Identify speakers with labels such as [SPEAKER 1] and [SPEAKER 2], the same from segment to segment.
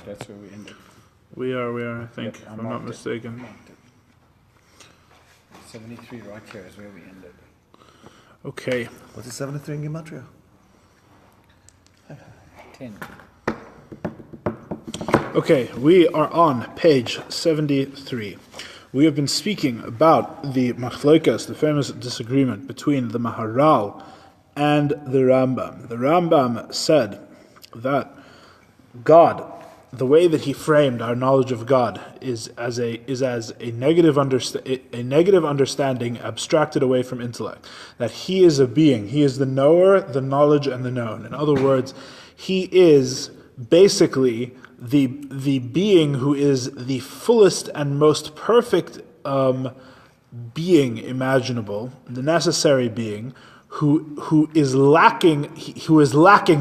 [SPEAKER 1] That's where we ended.
[SPEAKER 2] We are, I think,
[SPEAKER 1] Yep,
[SPEAKER 2] if I'm not mistaken.
[SPEAKER 1] 73 right here is where we ended.
[SPEAKER 2] Okay.
[SPEAKER 3] What's the 73 in Gematria?
[SPEAKER 1] 10.
[SPEAKER 2] Okay, we are on page 73. We have been speaking about the Machlokas, the famous disagreement between the Maharal and the Rambam. The Rambam said that God, the way that he framed our knowledge of God is as a negative understanding abstracted away from intellect. That he is a being, he is the knower, the knowledge, and the known. In other words, he is basically the being who is the fullest and most perfect being imaginable, the necessary being, who is lacking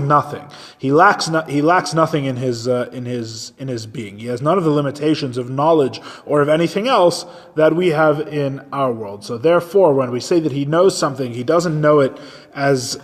[SPEAKER 2] nothing. He lacks nothing in his being. He has none of the limitations of knowledge or of anything else that we have in our world. So therefore, when we say that he knows something, he doesn't know it as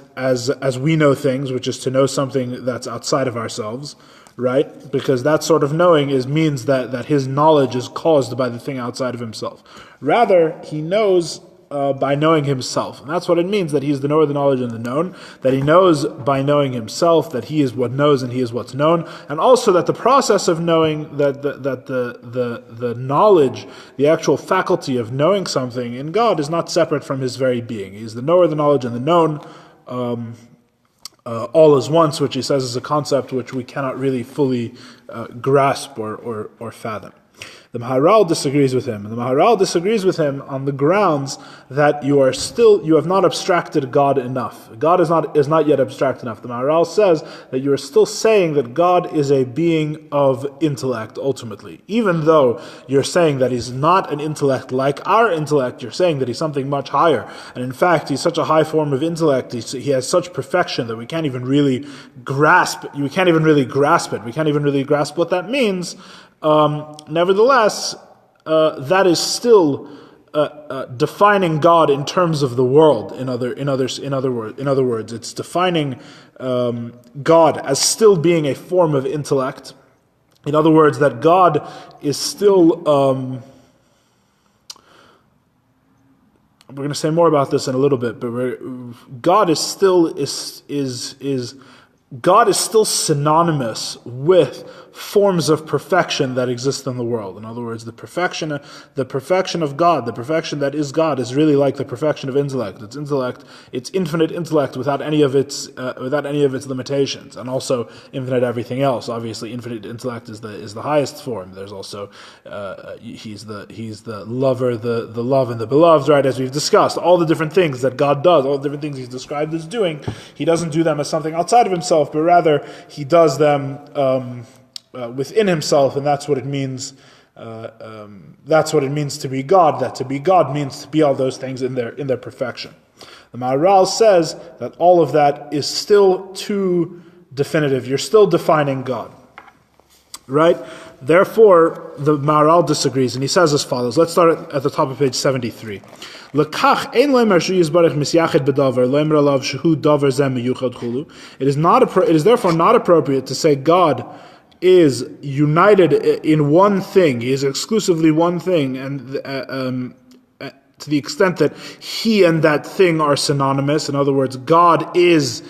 [SPEAKER 2] we know things, which is to know something that's outside of ourselves, right? Because that sort of knowing means that his knowledge is caused by the thing outside of himself. Rather, he knows by knowing himself. And that's what it means that he is the knower, the knowledge, and the known. That he knows by knowing himself, that he is what knows and he is what's known. And also that the process of knowing, that the knowledge, the actual faculty of knowing something in God is not separate from his very being. He is the knower, the knowledge, and the known. All as once, which he says is a concept which we cannot really fully grasp or fathom. The Maharal disagrees with him, and the Maharal disagrees with him on the grounds that you have not abstracted God enough. God is not yet abstract enough. The Maharal says that you are still saying that God is a being of intellect, ultimately. Even though you're saying that he's not an intellect like our intellect, you're saying that he's something much higher. And in fact, he's such a high form of intellect, he has such perfection that we can't even really grasp it. We can't even really grasp what that means. Nevertheless, that is still defining God in terms of the world. In other words, it's defining God as still being a form of intellect. In other words, that God is still. We're going to say more about this in a little bit, but God is still synonymous with forms of perfection that exist in the world. In other words, the perfection of God, the perfection that is God, is really like the perfection of intellect. It's infinite intellect without any of its limitations, and also infinite everything else. Obviously, infinite intellect is the highest form. There's also he's the lover, the love, and the beloved. Right, as we've discussed, all the different things that God does, all the different things he's described as doing, he doesn't do them as something outside of himself, but rather he does them within himself, and that's what it means. That's what it means to be God. That to be God means to be all those things in their perfection. The Maharal says that all of that is still too definitive. You're still defining God, right? Therefore, the Maharal disagrees, and he says as follows. Let's start at the top of page 73. It is therefore not appropriate to say God is united in one thing. He is exclusively one thing, and to the extent that he and that thing are synonymous. In other words, God is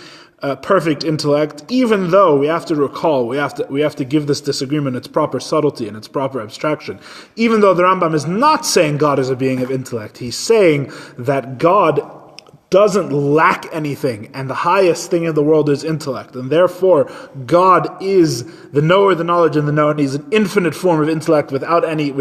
[SPEAKER 2] perfect intellect, even though we have to recall, we have to give this disagreement its proper subtlety and its proper abstraction. Even though the Rambam is not saying God is a being of intellect, he's saying that God doesn't lack anything, and the highest thing in the world is intellect, and therefore God is the knower, the knowledge, and the known. He's an infinite form of intellect without any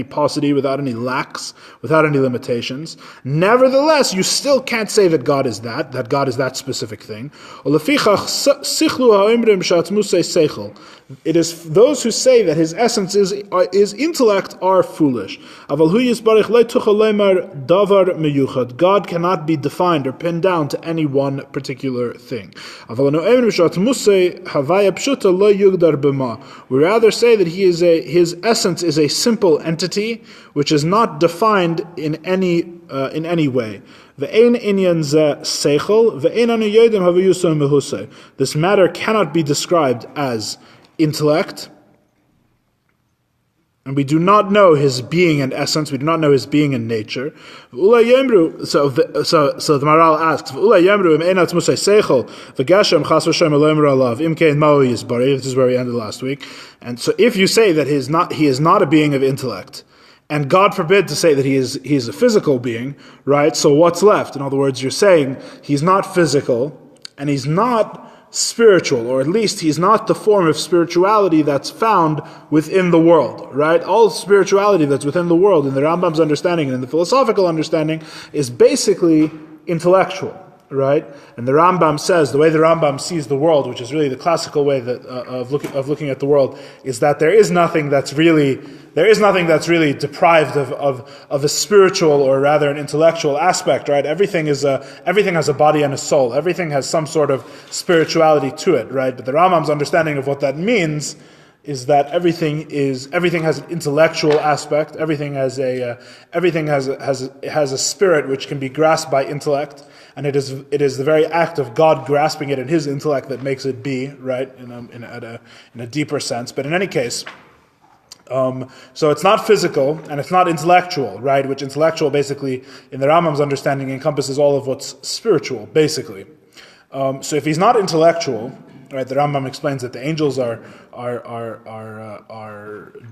[SPEAKER 2] paucity, without any lacks, without any limitations. Nevertheless, you still can't say that God is that God is that specific thing. It is those who say that his essence is intellect are foolish. God cannot be defined or pinned down to any one particular thing. We rather say that his essence is a simple entity which is not defined in any way. This matter cannot be described as intellect, and we do not know his being and essence. We do not know his being and nature. So the Maharal asks, this is where we ended last week. And so if you say that he is not a being of intellect, and God forbid to say that he is a physical being, right? So what's left? In other words, you're saying he's not physical, and he's not spiritual, or at least he's not the form of spirituality that's found within the world, right? All spirituality that's within the world, in the Rambam's understanding and in the philosophical understanding, is basically intellectual, right? And the Rambam says, the way the Rambam sees the world, which is really the classical way that, of looking at the world, is that there is nothing that's really deprived of a spiritual, or rather an intellectual aspect, right? Everything has a body and a soul. Everything has some sort of spirituality to it, right? But the Rambam's understanding of what that means is that everything has an intellectual aspect. Everything has a spirit which can be grasped by intellect. And it is the very act of God grasping it in His intellect that makes it be, right, in a deeper sense. But in any case, so it's not physical and it's not intellectual, right? Which intellectual basically, in the Rambam's understanding, encompasses all of what's spiritual, basically. So if he's not intellectual, right? The Rambam explains that the angels are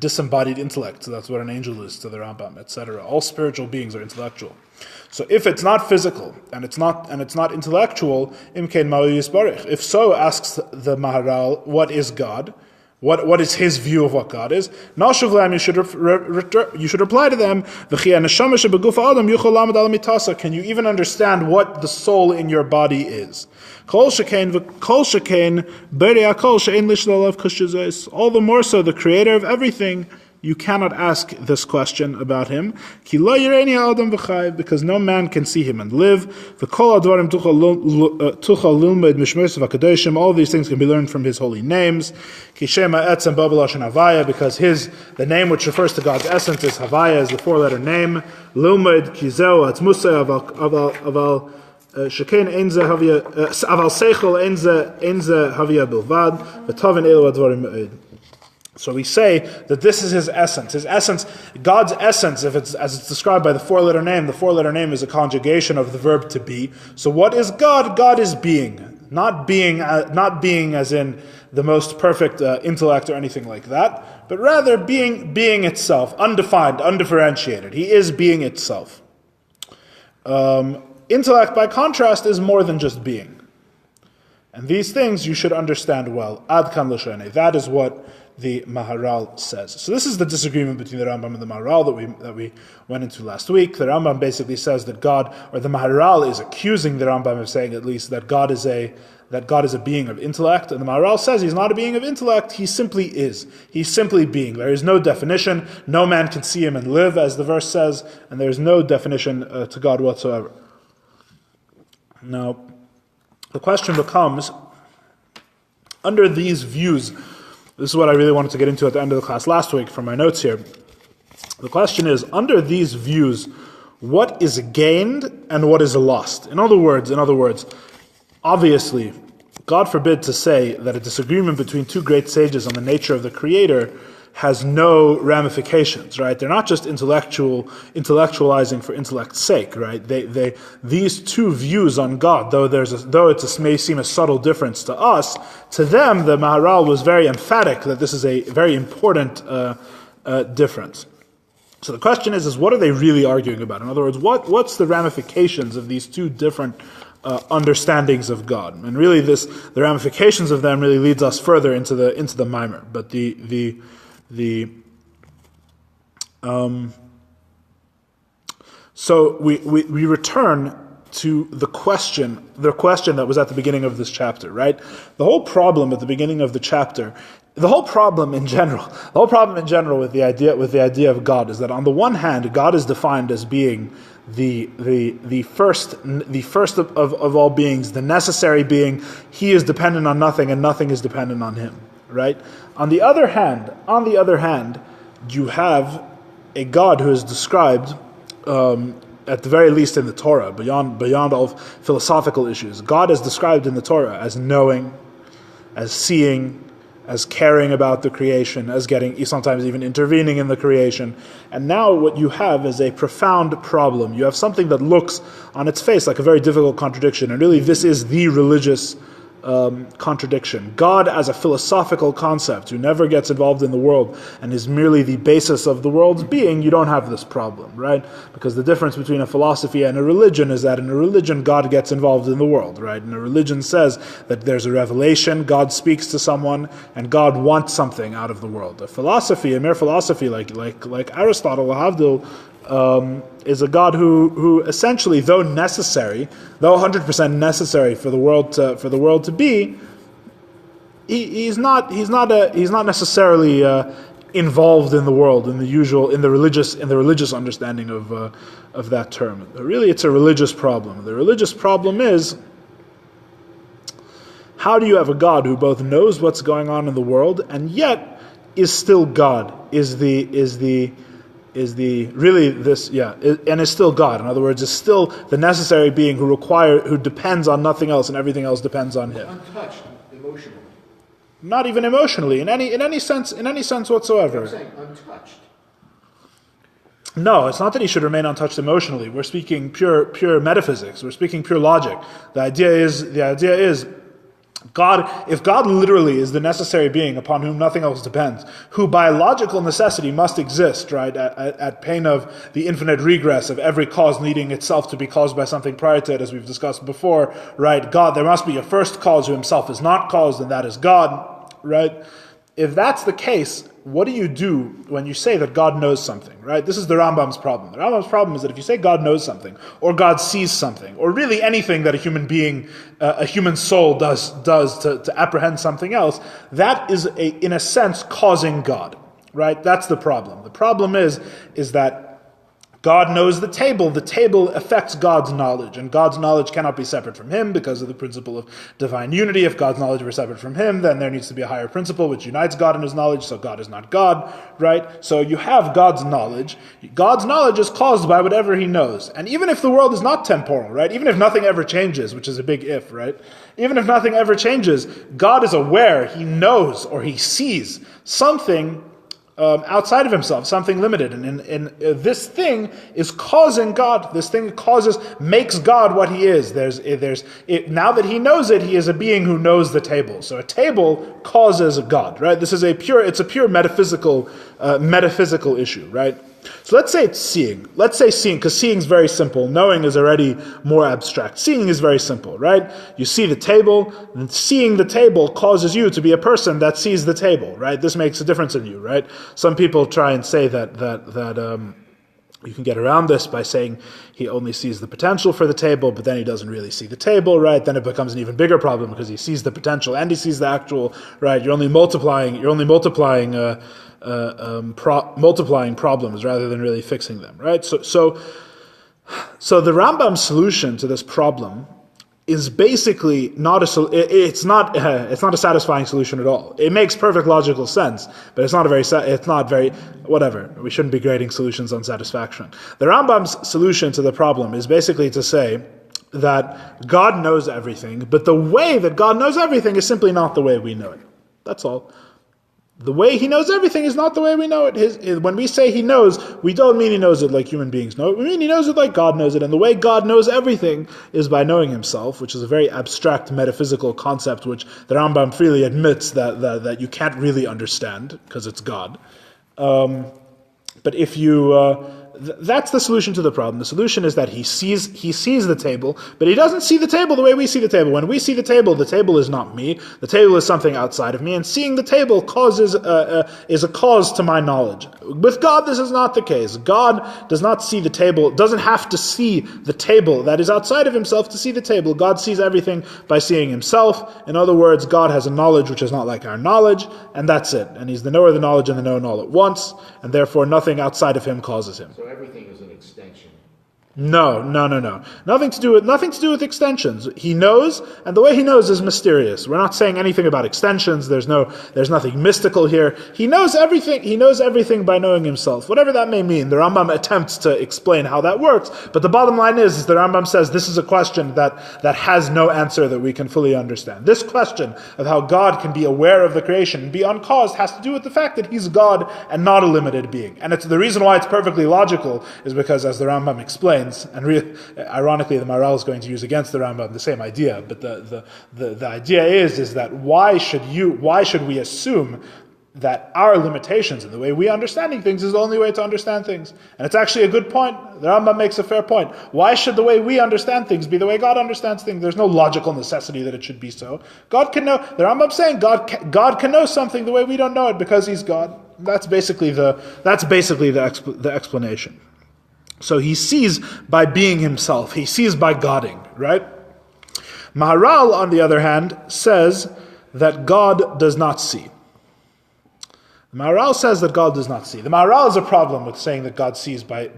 [SPEAKER 2] disembodied intellect. So that's what an angel is to the Rambam, etc. All spiritual beings are intellectual. So if it's not physical and it's not intellectual, imkein ma'u yisbarich. If so, asks the Maharal, what is God? What is his view of what God is? Nashuv lam, you should reply to them. Can you even understand what the soul in your body is? All the more so, the creator of everything, you cannot ask this question about him, because no man can see him and live. All these things can be learned from his holy names. Because the name which refers to God's essence is Havaya, is the four-letter name. Lilmed kizeo atzmusei aval shekein enze havia aval seichel enze havia bilvad v'tavin elu advarim me'ed. So we say that this is his essence. His essence, God's essence, if it's as it's described by the four-letter name is a conjugation of the verb to be. So what is God? God is being. Not being as in the most perfect intellect or anything like that, but rather being itself, undefined, undifferentiated. He is being itself. Intellect, by contrast, is more than just being. And these things you should understand well. Ad kan l'shene. That is what the Maharal says. So this is the disagreement between the Rambam and the Maharal that we went into last week. The Rambam basically says that God, or the Maharal is accusing the Rambam of saying at least that God is a being of intellect, and the Maharal says he's not a being of intellect, he simply is. He's simply being. There is no definition. No man can see him and live, as the verse says, and there is no definition to God whatsoever. Now, the question becomes, under these views, this is what I really wanted to get into at the end of the class last week from my notes here. The question is, under these views, what is gained and what is lost? In other words, obviously, God forbid to say that a disagreement between two great sages on the nature of the Creator has no ramifications, right? They're not just intellectualizing for intellect's sake, right? These two views on God, though it may seem a subtle difference to us, to them the Maharal was very emphatic that this is a very important difference. So the question is what are they really arguing about? In other words, what's the ramifications of these two different understandings of God? And really, the ramifications of them really leads us further into the Mimer. But so we return to the question that was at the beginning of this chapter, right? The whole problem at the beginning of the chapter, the whole problem in general with the idea of God is that on the one hand, God is defined as being the first of all beings, the necessary being. He is dependent on nothing, and nothing is dependent on him, right? On the other hand, you have a God who is described, at the very least in the Torah, beyond all philosophical issues. God is described in the Torah as knowing, as seeing, as caring about the creation, as sometimes even intervening in the creation. And now what you have is a profound problem. You have something that looks on its face like a very difficult contradiction, and really this is the religious contradiction. God as a philosophical concept who never gets involved in the world and is merely the basis of the world's being, you don't have this problem, right? Because the difference between a philosophy and a religion is that in a religion, God gets involved in the world, right? And a religion says that there's a revelation, God speaks to someone, and God wants something out of the world. A mere philosophy like Aristotle, Havdil, is a God who essentially, though 100% necessary for the world to be, he's not necessarily involved in the world in the religious understanding of that term. But really, it's a religious problem. The religious problem is, how do you have a God who both knows what's going on in the world and yet is still God? And is still God. In other words, is still the necessary being who depends on nothing else, and everything else depends on him.
[SPEAKER 3] Untouched emotionally.
[SPEAKER 2] Not even emotionally, in any sense whatsoever.
[SPEAKER 3] I'm saying untouched.
[SPEAKER 2] No, it's not that he should remain untouched emotionally. We're speaking pure metaphysics. We're speaking pure logic. The idea is God, if God literally is the necessary being upon whom nothing else depends, who by logical necessity must exist, right, at pain of the infinite regress of every cause needing itself to be caused by something prior to it, as we've discussed before, right, God, there must be a first cause who himself is not caused, and that is God, right? If that's the case, what do you do when you say that God knows something, right? This is the Rambam's problem. The Rambam's problem is that if you say God knows something, or God sees something, or really anything that a human being, a human soul does to apprehend something else, that is, in a sense, causing God, right? That's the problem. The problem is that God knows the table affects God's knowledge, and God's knowledge cannot be separate from him because of the principle of divine unity. If God's knowledge were separate from him, then there needs to be a higher principle which unites God and his knowledge, so God is not God, right? So you have God's knowledge. God's knowledge is caused by whatever he knows. And even if the world is not temporal, right? Even if nothing ever changes, which is a big if, right? Even if nothing ever changes, God is aware, he knows, or he sees something outside of himself, something limited, and this thing is causing God. This thing makes God what he is. Now that he knows it, he is a being who knows the table. So a table causes God, right? It's a pure metaphysical issue, right? So let's say it's seeing. Let's say seeing, because seeing is very simple. Knowing is already more abstract. Seeing is very simple, right? You see the table, and seeing the table causes you to be a person that sees the table, right? This makes a difference in you, right? Some people try and say that you can get around this by saying he only sees the potential for the table, but then he doesn't really see the table, right? Then it becomes an even bigger problem because he sees the potential and he sees the actual, right? You're only multiplying problems rather than really fixing them, right? So the Rambam's solution to this problem is basically it's not a satisfying solution at all. It makes perfect logical sense, but it's not very whatever. We shouldn't be grading solutions on satisfaction. The Rambam's solution to the problem is basically to say that God knows everything, but the way that God knows everything is simply not the way we know it. That's all. The way he knows everything is not the way we know it. When we say he knows, we don't mean he knows it like human beings know it. We mean he knows it like God knows it. And the way God knows everything is by knowing himself, which is a very abstract metaphysical concept, which the Rambam freely admits that you can't really understand because it's God. But if you... that's the solution to the problem. The solution is that he sees the table, but he doesn't see the table the way we see the table. When we see the table is not me. The table is something outside of me, and seeing the table is a cause to my knowledge. With God, this is not the case. God does not see the table, doesn't have to see the table that is outside of himself to see the table. God sees everything by seeing himself. In other words, God has a knowledge which is not like our knowledge, and that's it. And he's the knower of the knowledge and the known all at once, and therefore nothing outside of him causes him.
[SPEAKER 3] So everything is an extension.
[SPEAKER 2] No. Nothing to do with extensions. He knows, and the way he knows is mysterious. We're not saying anything about extensions. There's nothing mystical here. He knows everything. He knows everything by knowing himself, whatever that may mean. The Rambam attempts to explain how that works, but the bottom line is the Rambam says this is a question that has no answer that we can fully understand. This question of how God can be aware of the creation and be uncaused has to do with the fact that he's God and not a limited being. And it's the reason why it's perfectly logical is because, as the Rambam explains, and ironically, the Maharal is going to use against the Rambam the same idea. But the idea is that why should we assume that our limitations and the way we are understanding things is the only way to understand things? And it's actually a good point. The Rambam makes a fair point. Why should the way we understand things be the way God understands things? There's no logical necessity that it should be so. God can know. The Rambam's saying God can know something the way we don't know it because he's God. That's basically the explanation. So he sees by being himself. He sees by Godding, right? Maharal, on the other hand, says that God does not see. The Maharal says that God does not see. The Maharal has a problem with saying that God sees by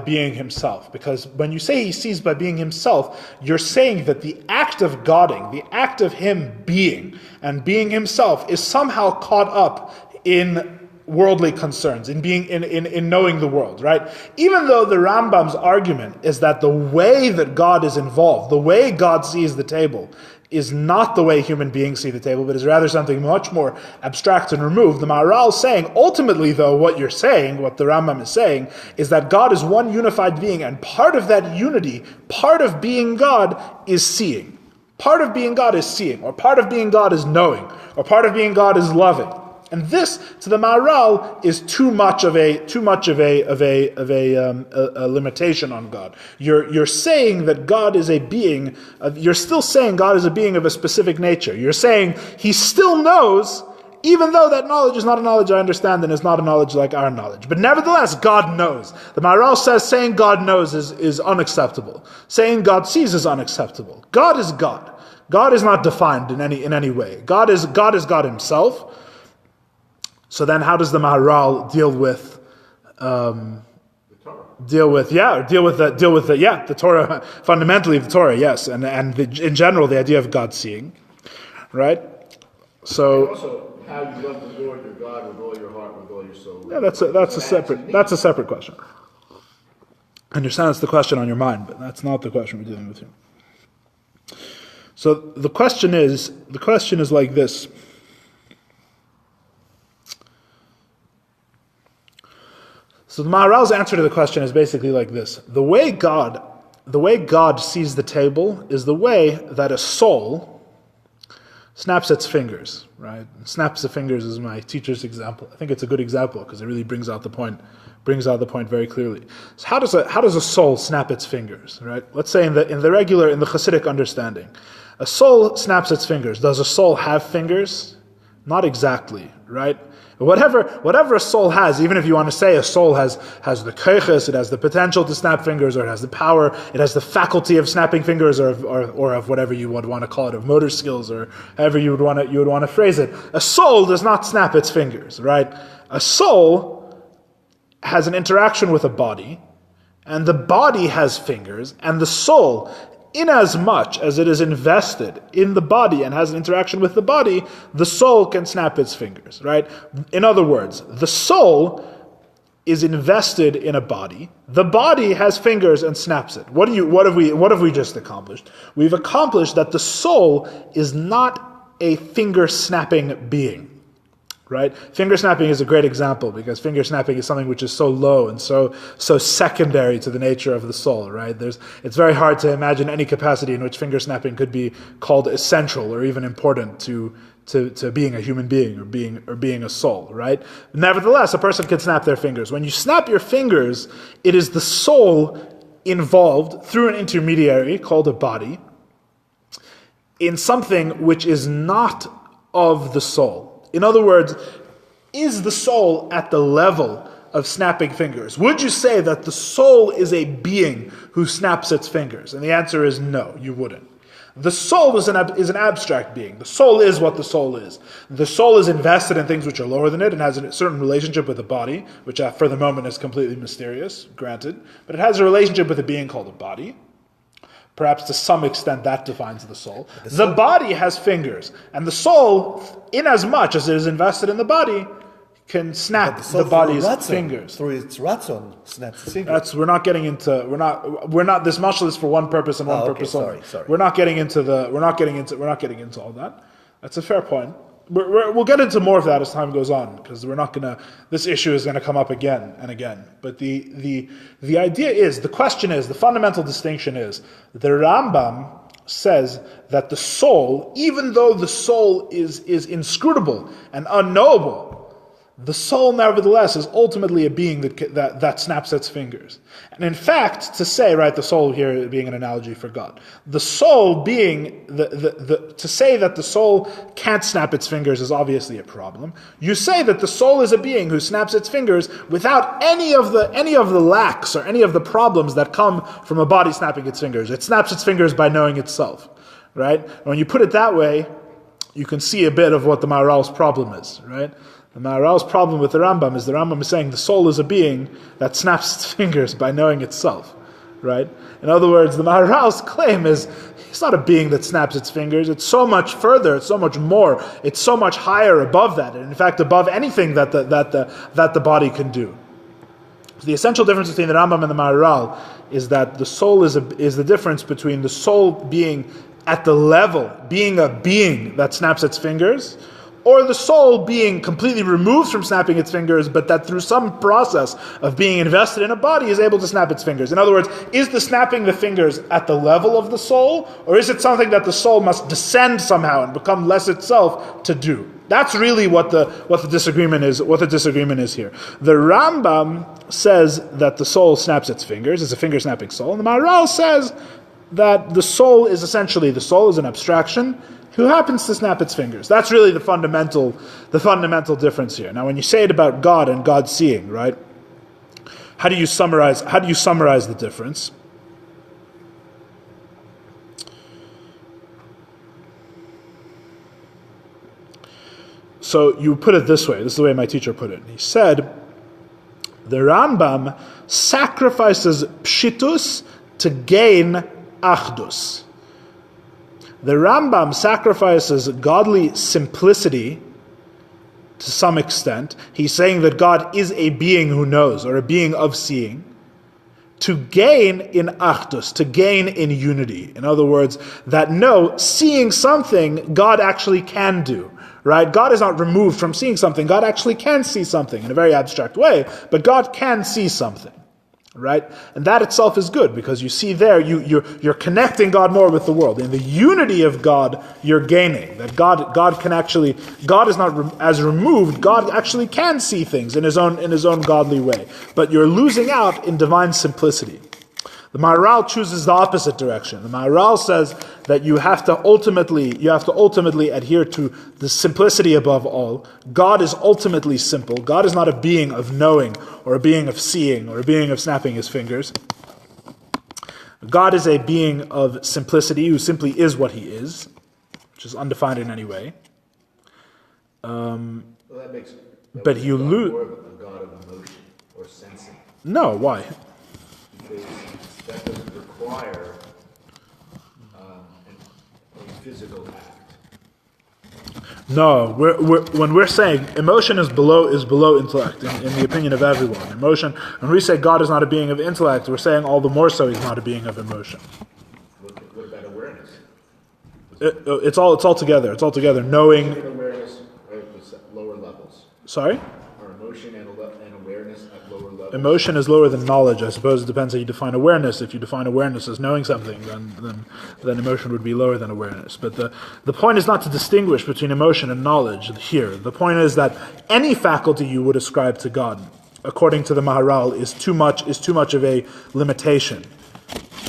[SPEAKER 2] being himself. Because when you say he sees by being himself, you're saying that the act of Godding, the act of him being and being himself is somehow caught up in worldly concerns, in knowing the world, right? Even though the Rambam's argument is that the way that God is involved, the way God sees the table, is not the way human beings see the table, but is rather something much more abstract and removed. The Maharal is saying, ultimately though, what you're saying, what the Rambam is saying, is that God is one unified being, and part of that unity, part of being God is seeing. Part of being God is seeing, or part of being God is knowing, or part of being God is loving. And this, to the Maharal, is too much of a limitation on God. You're saying that God is a being. You're still saying God is a being of a specific nature. You're saying he still knows, even though that knowledge is not a knowledge I understand and is not a knowledge like our knowledge. But nevertheless, God knows. The Maharal says saying God knows is unacceptable. Saying God sees is unacceptable. God is God. God is not defined in any way. God is God himself. So then, how does the Maharal deal with the Torah? Fundamentally, the Torah, yes, and in general, the idea of God seeing, right? So
[SPEAKER 3] And also, how you love the Lord your God with all your heart, with all your soul.
[SPEAKER 2] yeah, that's a separate question. I understand that's the question on your mind, but that's not the question we're dealing with here. So the question is like this. So the Maharal's answer to the question is basically like this. The way God sees the table is the way that a soul snaps its fingers, right? Snaps the fingers is my teacher's example. I think it's a good example because it really brings out the point very clearly. So how does a soul snap its fingers, right? Let's say in the Chassidic understanding, a soul snaps its fingers. Does a soul have fingers? Not exactly, right? Whatever a soul has, even if you want to say a soul has the koiches, it has the potential to snap fingers, or it has the power, it has the faculty of snapping fingers, or of whatever you would want to call it, of motor skills, or however you would want to phrase it. A soul does not snap its fingers, right? A soul has an interaction with a body, and the body has fingers, and the soul, inasmuch as it is invested in the body and has an interaction with the body, the soul can snap its fingers, right? In other words, the soul is invested in a body. The body has fingers and snaps it. What have we just accomplished? We've accomplished that the soul is not a finger-snapping being. Right? Finger snapping is a great example because finger snapping is something which is so low and so secondary to the nature of the soul, right? It's very hard to imagine any capacity in which finger snapping could be called essential or even important to being a human being or being a soul, right? Nevertheless, a person can snap their fingers. When you snap your fingers, it is the soul involved through an intermediary called a body in something which is not of the soul. In other words, is the soul at the level of snapping fingers? Would you say that the soul is a being who snaps its fingers? And the answer is no, you wouldn't. The soul is an abstract being. The soul is what the soul is. The soul is invested in things which are lower than it and has a certain relationship with the body, which for the moment is completely mysterious, granted. But it has a relationship with a being called a body. Perhaps to some extent that defines the soul. The body has fingers, and the soul, inasmuch as it is invested in the body, can snap the body's fingers.
[SPEAKER 4] Through its ratzon, snaps its fingers.
[SPEAKER 2] We're not getting into this mashal is for one purpose and one purpose only.
[SPEAKER 4] Sorry.
[SPEAKER 2] We're not getting into all that. That's a fair point. We'll get into more of that as time goes on, because this issue is gonna come up again and again. But the idea is, the question is, the fundamental distinction is, the Rambam says that the soul, even though the soul is inscrutable and unknowable, the soul, nevertheless, is ultimately a being that snaps its fingers. And in fact, to say, right, the soul here being an analogy for God, the soul being, to say that the soul can't snap its fingers is obviously a problem. You say that the soul is a being who snaps its fingers without any of the lacks or any of the problems that come from a body snapping its fingers. It snaps its fingers by knowing itself, right? When you put it that way, you can see a bit of what the Maharal's problem is, right? The Maharal's problem with the Rambam is saying the soul is a being that snaps its fingers by knowing itself, right? In other words, the Maharal's claim is it's not a being that snaps its fingers. It's so much further. It's so much more. It's so much higher above that, and in fact, above anything that the body can do. So the essential difference between the Rambam and the Maharal is that the soul is the difference between the soul being at the level, being a being that snaps its fingers, or the soul being completely removed from snapping its fingers, but that through some process of being invested in a body is able to snap its fingers. In other words, is the snapping the fingers at the level of the soul, or is it something that the soul must descend somehow and become less itself to do? That's really what the disagreement is. What the disagreement is here. The Rambam says that the soul snaps its fingers; it's a finger-snapping soul, and the Maharal says that the soul is an abstraction who happens to snap its fingers. That's really the fundamental difference here. Now, when you say it about God and God seeing, right? How do you summarize the difference? So you put it this way. This is the way my teacher put it. He said, the Rambam sacrifices pshitus to gain achdus. The Rambam sacrifices godly simplicity to some extent. He's saying that God is a being who knows, or a being of seeing, to gain in achdus, to gain in unity. In other words, that seeing something, God actually can do. Right? God is not removed from seeing something. God actually can see something in a very abstract way, but God can see something. Right? And that itself is good, because you see there, you're connecting God more with the world. In the unity of God, you're gaining. That God is not as removed. God actually can see things in his own godly way. But you're losing out in divine simplicity. The Maharal chooses the opposite direction. The Maharal says that you have to ultimately adhere to the simplicity above all. God is ultimately simple. God is not a being of knowing, or a being of seeing, or a being of snapping his fingers. God is a being of simplicity who simply is what he is, which is undefined in any way. But you lose.
[SPEAKER 3] More of a God of emotion or sensing.
[SPEAKER 2] No, why?
[SPEAKER 3] Because that doesn't require a physical act.
[SPEAKER 2] No, when we're saying emotion is below intellect, in the opinion of everyone. Emotion, when we say God is not a being of intellect, we're saying all the more so he's not a being of emotion.
[SPEAKER 3] What about awareness?
[SPEAKER 2] It's all together. It's all together. Knowing.
[SPEAKER 3] Awareness at lower levels.
[SPEAKER 2] Sorry?
[SPEAKER 3] Or emotion and awareness at lower levels.
[SPEAKER 2] Emotion is lower than knowledge. I suppose it depends how you define awareness. If you define awareness as knowing something, then emotion would be lower than awareness. But the point is not to distinguish between emotion and knowledge here. The point is that any faculty you would ascribe to God, according to the Maharal, is too much of a limitation.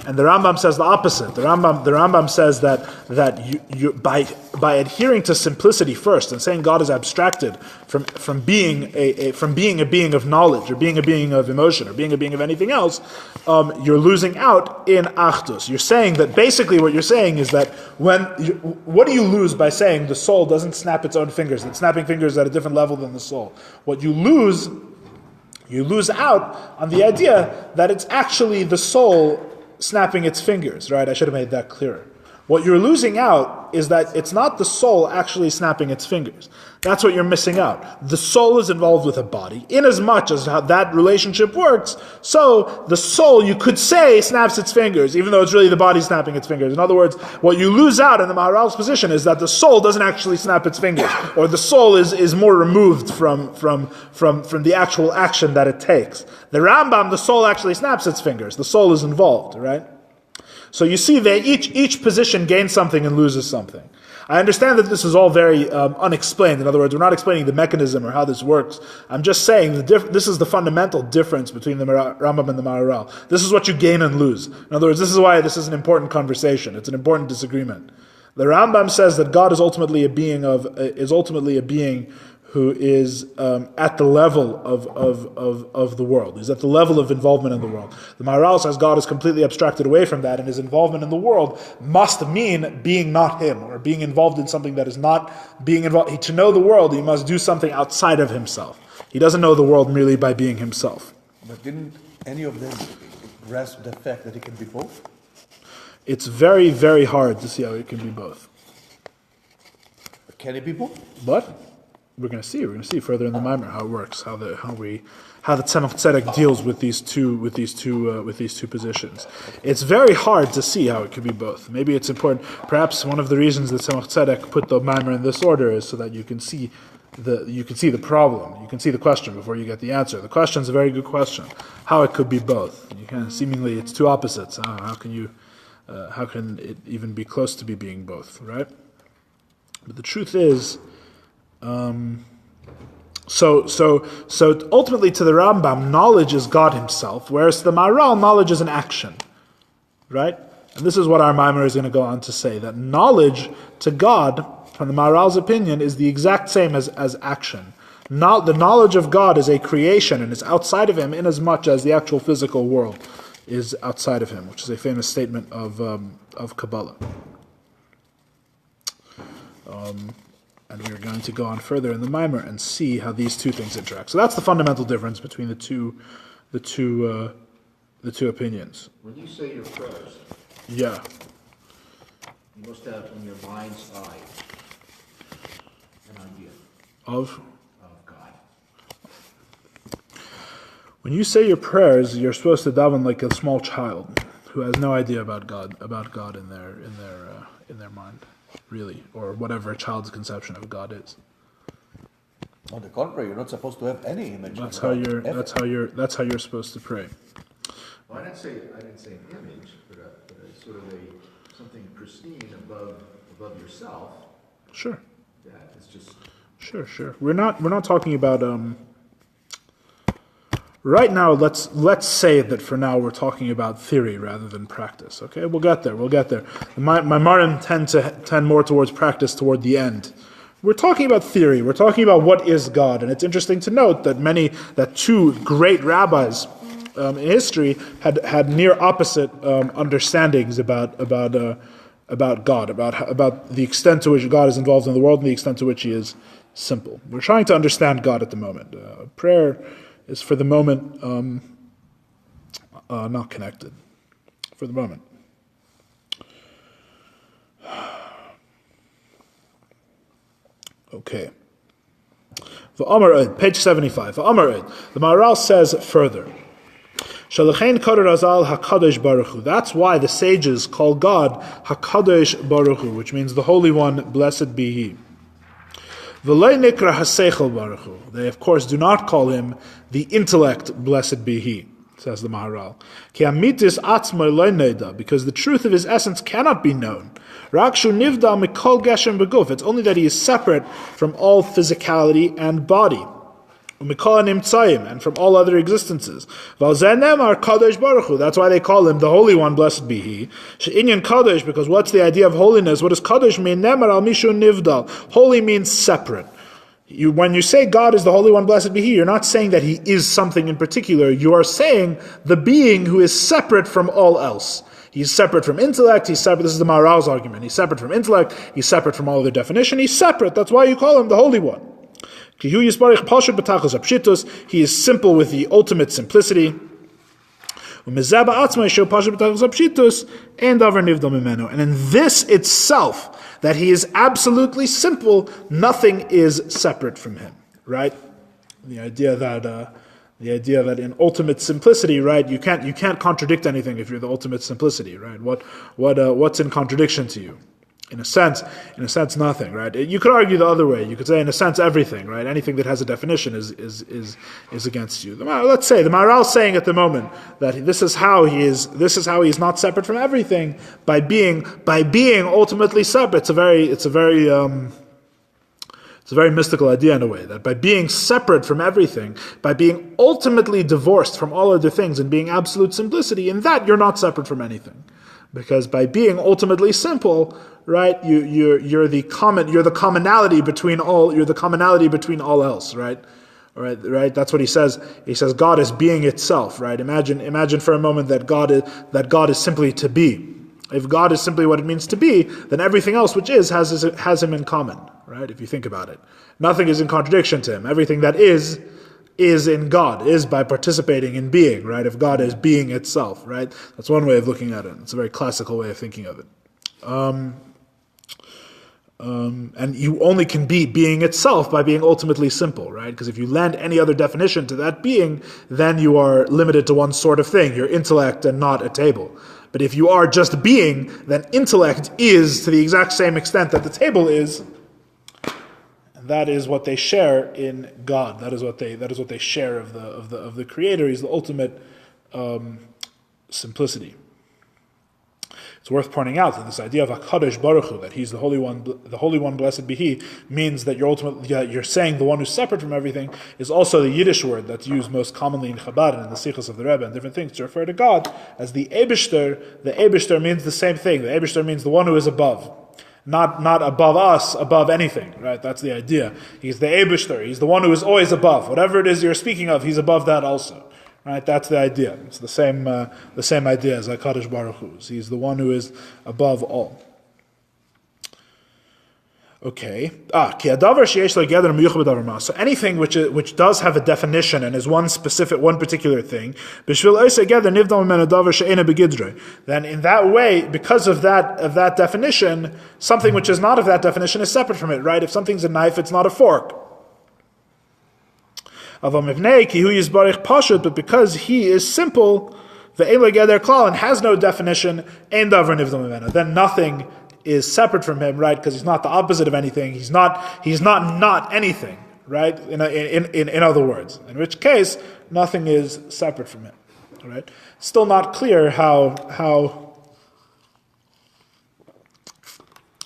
[SPEAKER 2] And the Rambam says the opposite. The Rambam says that you by adhering to simplicity first and saying God is abstracted from being a being of knowledge or being a being of emotion or being a being of anything else, you're losing out in achdus. You're saying that basically what you're saying is that what do you lose by saying the soul doesn't snap its own fingers? It's snapping fingers at a different level than the soul. What you lose out on the idea that it's actually the soul snapping its fingers, right? I should have made that clearer. What you're losing out is that it's not the soul actually snapping its fingers. That's what you're missing out. The soul is involved with a body. In as much as how that relationship works, so the soul, you could say, snaps its fingers, even though it's really the body snapping its fingers. In other words, what you lose out in the Maharal's position is that the soul doesn't actually snap its fingers, or the soul is more removed from the actual action that it takes. The Rambam, the soul actually snaps its fingers. The soul is involved, right? So you see, each position gains something and loses something. I understand that this is all very unexplained. In other words, we're not explaining the mechanism or how this works. I'm just saying this is the fundamental difference between the Rambam and the Maharal. This is what you gain and lose. In other words, this is why this is an important conversation. It's an important disagreement. The Rambam says that God is ultimately a being who is at the level of the world. He's at the level of involvement in the world. The Maharal says God is completely abstracted away from that, and his involvement in the world must mean being not him, or being involved in something that is not being involved. To know the world, he must do something outside of himself. He doesn't know the world merely by being himself.
[SPEAKER 4] But didn't any of them grasp the fact that it can be both?
[SPEAKER 2] It's very, very hard to see how it can be both.
[SPEAKER 4] Can it be both?
[SPEAKER 2] But we're going to see. We're going to see further in the Maimer how it works, how the Tzemach Tzedek deals with these two positions. It's very hard to see how it could be both. Maybe it's important. Perhaps one of the reasons that Tzemach Tzedek put the Maimer in this order is so that you can see the problem. You can see the question before you get the answer. The question is a very good question. How it could be both? Seemingly, it's two opposites. How can it even be close to being both? Right? But the truth is. So ultimately to the Rambam, knowledge is God himself, whereas to the Maharal, knowledge is an action. Right? And this is what our Maimer is going to go on to say, that knowledge to God, from the Maharal's opinion, is the exact same as action. The knowledge of God is a creation and is outside of him in as much as the actual physical world is outside of him, which is a famous statement of Kabbalah. And we're going to go on further in the Maimer and see how these two things interact. So that's the fundamental difference between the two opinions.
[SPEAKER 3] When you say your prayers,
[SPEAKER 2] yeah,
[SPEAKER 3] you must have in your mind's eye an idea
[SPEAKER 2] of
[SPEAKER 3] God.
[SPEAKER 2] when you say your prayers, you're supposed to daven like a small child who has no idea about God in their mind. Really, or whatever a child's conception of God is.
[SPEAKER 4] On the contrary, you're not supposed to have any image.
[SPEAKER 2] That's how you're supposed to pray.
[SPEAKER 3] Well, I didn't say an image, but a sort of something pristine above yourself.
[SPEAKER 2] Sure.
[SPEAKER 3] That is just.
[SPEAKER 2] Sure. We're not talking about right now. Let's say that for now we're talking about theory rather than practice. Okay, we'll get there. My Marim tend more towards practice toward the end. We're talking about theory. We're talking about what is God, and it's interesting to note that two great rabbis in history had near opposite understandings about God, about the extent to which God is involved in the world and the extent to which He is simple. We're trying to understand God at the moment. Prayer is for the moment not connected. For the moment. Okay. Page 75. The Maharal says further. That's why the sages call God HaKadosh Baruch Hu, which means the Holy One, blessed be He. They of course do not call him the intellect, blessed be he, says the Maharal. Because the truth of his essence cannot be known. It's only that he is separate from all physicality and body. and from all other existences. That's why they call him the Holy One, blessed be He. Because what's the idea of holiness? What does Kadosh mean? Holy means separate. When you say God is the Holy One, blessed be He, you're not saying that He is something in particular. You are saying the being who is separate from all else. He's separate from intellect, he's separate, this is the Maharal's argument. He's separate from intellect, he's separate from all other definition, he's separate. That's why you call him the Holy One. He is simple with the ultimate simplicity. And in this itself, that he is absolutely simple, nothing is separate from him. Right? The idea that in ultimate simplicity, right, you can't contradict anything if you're the ultimate simplicity, right? What's in contradiction to you? In a sense, nothing, right? You could argue the other way. You could say, in a sense, everything, right? Anything that has a definition is against you. Let's say the Maharal's saying at the moment that this is how he is not separate from everything by being ultimately separate. It's a very mystical idea in a way, that by being separate from everything, by being ultimately divorced from all other things and being absolute simplicity, in that you're not separate from anything. Because by being ultimately simple, right, you're the commonality between all else, right? Right. That's what he says. He says God is being itself, right? Imagine for a moment that God is simply to be. If God is simply what it means to be, then everything else which is has him in common, right? If you think about it, nothing is in contradiction to him. Everything that is in God, is by participating in being, right? If God is being itself, right? That's one way of looking at it. It's a very classical way of thinking of it. And you only can be being itself by being ultimately simple, right? Because if you lend any other definition to that being, then you are limited to one sort of thing, your intellect and not a table. But if you are just being, then intellect is to the exact same extent that the table is. That is what they share in God. That is what they share of the Creator. He's the ultimate simplicity. It's worth pointing out that this idea of HaKadosh Baruch Hu, that He's the Holy One, blessed be He, means that you're saying the one who's separate from everything is also the Yiddish word that's used most commonly in Chabad and in the Sichos of the Rebbe and different things to refer to God as the Eibishter. The Eibishter means the same thing. The Eibishter means the one who is above. Not above us, above anything, right? That's the idea. He's the Eibishter. He's the one who is always above. Whatever it is you're speaking of, He's above that also. Right? That's the idea. It's the same idea as HaKadosh Baruch Hu. He's the one who is above all. Okay. So anything which does have a definition and is one particular thing, then in that way, because of that definition, something which is not of that definition is separate from it, right? If something's a knife, it's not a fork. But because He is simple, and has no definition, then nothing is separate from Him, right? Because He's not the opposite of anything. He's not anything, right? In other words, in which case nothing is separate from Him, right? Still not clear how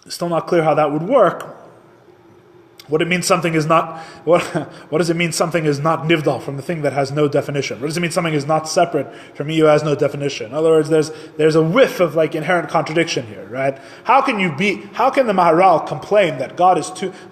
[SPEAKER 2] that would work. What it means something is not. What does it mean something is not nivdal from the thing that has no definition? What does it mean something is not separate from me who has no definition? In other words, there's a whiff of inherent contradiction here, right? How can the Maharal complain that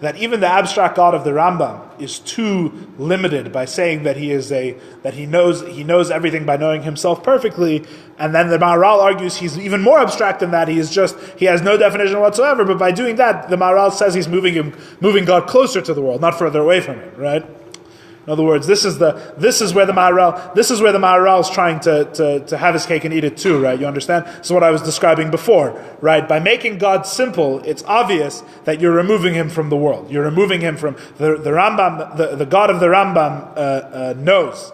[SPEAKER 2] that even the abstract God of the Rambam is too limited by saying that he knows everything by knowing himself perfectly, and then the Maharal argues he's even more abstract than that. He has no definition whatsoever. But by doing that, the Maharal says he's moving God closer to the world, not further away from it. Right? In other words, this is where the Maharal is trying to have his cake and eat it too. Right? You understand? This is what I was describing before. Right? By making God simple, it's obvious that you're removing Him from the world. You're removing Him from the Rambam. The God of the Rambam knows.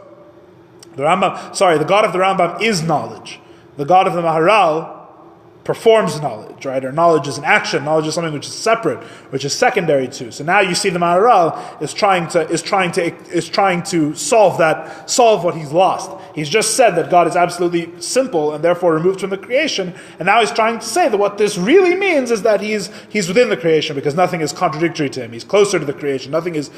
[SPEAKER 2] The God of the Rambam is knowledge. The God of the Maharal performs knowledge, right? Or knowledge is an action. Knowledge is something which is separate, which is secondary to. So now you see the Maharal is trying to solve what he's lost. He's just said that God is absolutely simple and therefore removed from the creation, and now he's trying to say that what this really means is that he's within the creation because nothing is contradictory to him. He's closer to the creation. Nothing is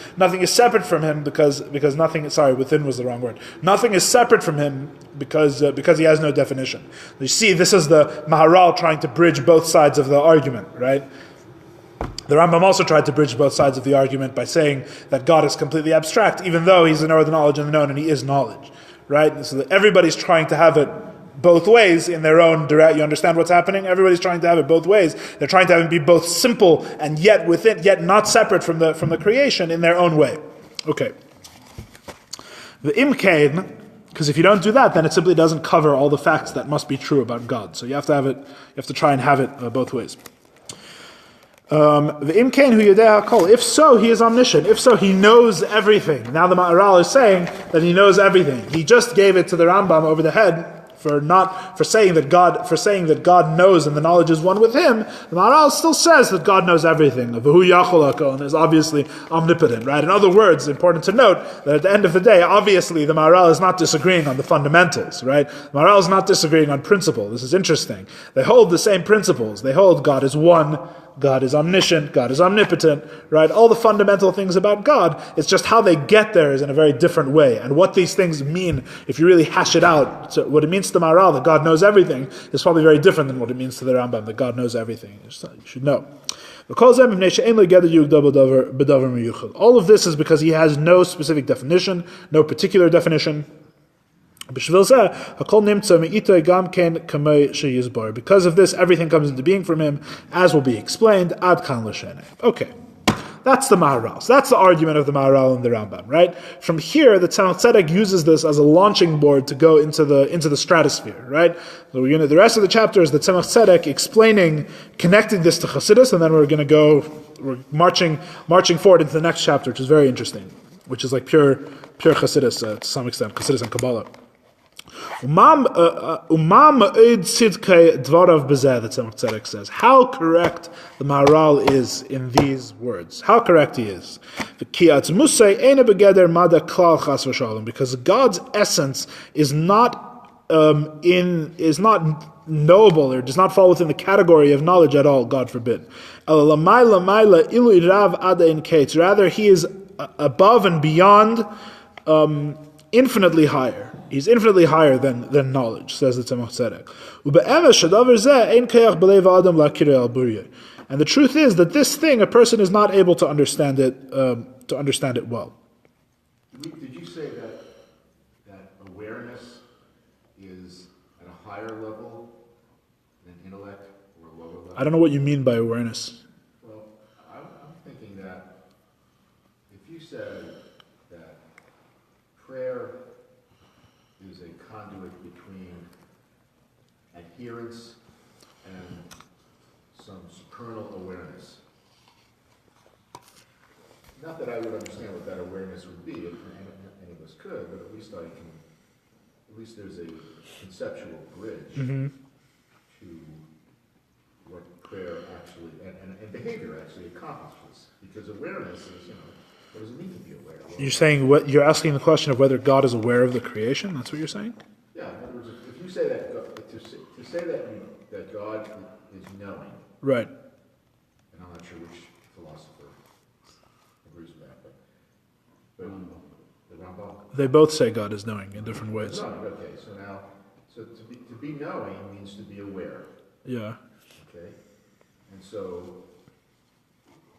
[SPEAKER 2] separate from him because nothing. Sorry, within was the wrong word. Nothing is separate from him because he has no definition. You see, this is the Maharal trying to bridge both sides of the argument, right? The Rambam also tried to bridge both sides of the argument by saying that God is completely abstract, even though he's the knower of the knowledge and the known, and he is knowledge, right? So that everybody's trying to have it both ways in their own direct. You understand what's happening? Everybody's trying to have it both ways. They're trying to have it be both simple and yet not separate from the creation in their own way. Okay. The imkain. Because if you don't do that, then it simply doesn't cover all the facts that must be true about God. So you have to try and have it both ways. The imkain hu yodeh hakol. If so, he is omniscient. If so, he knows everything. Now the Maharal is saying that he knows everything. He just gave it to the Rambam over the head for saying that God knows and the knowledge is one with him. The Maharal still says that God knows everything. V'hu yachol hakol, and is obviously omnipotent, right? In other words, important to note that at the end of the day, obviously the Maharal is not disagreeing on the fundamentals, right? The Maharal is not disagreeing on principle. This is interesting. They hold the same principles. They hold God is one, God is omniscient, God is omnipotent, right? All the fundamental things about God, it's just how they get there is in a very different way. And what these things mean, if you really hash it out, so what it means to the Maharal, that God knows everything, is probably very different than what it means to the Rambam, that God knows everything. You should know. All of this is because he has no specific definition, no particular definition. Because of this, everything comes into being from him, as will be explained. Ad kan l'shene. Okay, that's the Maharal. So that's the argument of the Maharal and the Rambam, right? From here, the Tzemach Tzedek uses this as a launching board to go into the stratosphere, right? So the rest of the chapter is the Tzemach Tzedek connecting this to Chassidus, and then we're marching forward into the next chapter, which is very interesting, which is like pure Chassidus to some extent, Chassidus and Kabbalah. The Tzemach Tzedek says, how correct the Maharal is in these words. How correct he is. Because God's essence is not knowable, or does not fall within the category of knowledge at all, God forbid. Rather, he is above and beyond, infinitely higher. He's infinitely higher than knowledge, says the Tzemach Tzedek. And the truth is that this thing, a person is not able to understand it well.
[SPEAKER 3] Did you say that awareness is at a higher level than intellect or a lower level?
[SPEAKER 2] I don't know what you mean by awareness.
[SPEAKER 3] Well, I'm thinking that if you said that prayer is a conduit between adherence and some supernal awareness. Not that I would understand what that awareness would be, if any of us could, but at least there's a conceptual bridge to what prayer actually, and behavior actually accomplishes. Because awareness is, what does it mean to be aware? Well,
[SPEAKER 2] You're asking the question of whether God is aware of the creation? That's what you're saying?
[SPEAKER 3] Yeah, in other words, if you say that, to say that God is knowing,
[SPEAKER 2] right?
[SPEAKER 3] And I'm not sure which philosopher agrees with that, but the Rambam.
[SPEAKER 2] They both say God is knowing in different ways.
[SPEAKER 3] Knowing, okay, so to be knowing means to be aware.
[SPEAKER 2] Yeah.
[SPEAKER 3] Okay, and so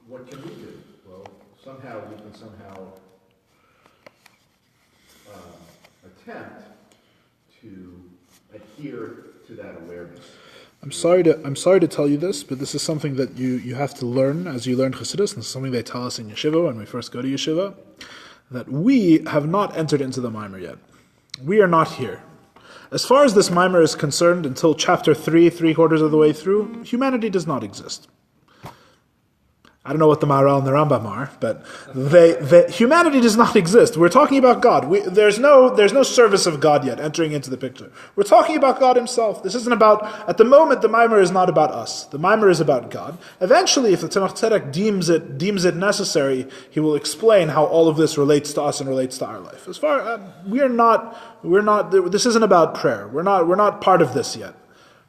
[SPEAKER 3] what can we do? Well, we can attempt to adhere to that awareness.
[SPEAKER 2] I'm sorry to tell you this, but this is something that you have to learn as you learn Chassidus, and this is something they tell us in yeshiva when we first go to yeshiva, that we have not entered into the Maimer yet. We are not here. As far as this Maimer is concerned, until chapter 3, 3/4 of the way through, humanity does not exist. I don't know what the Maharal and the Rambam are, but humanity does not exist. We're talking about God. There's no service of God yet entering into the picture. We're talking about God himself. This isn't about, at the moment, the Maimer is not about us. The Maimer is about God. Eventually, if the Tzemach Tzedek deems it necessary, he will explain how all of this relates to us and relates to our life. As far, this isn't about prayer. We're not part of this yet.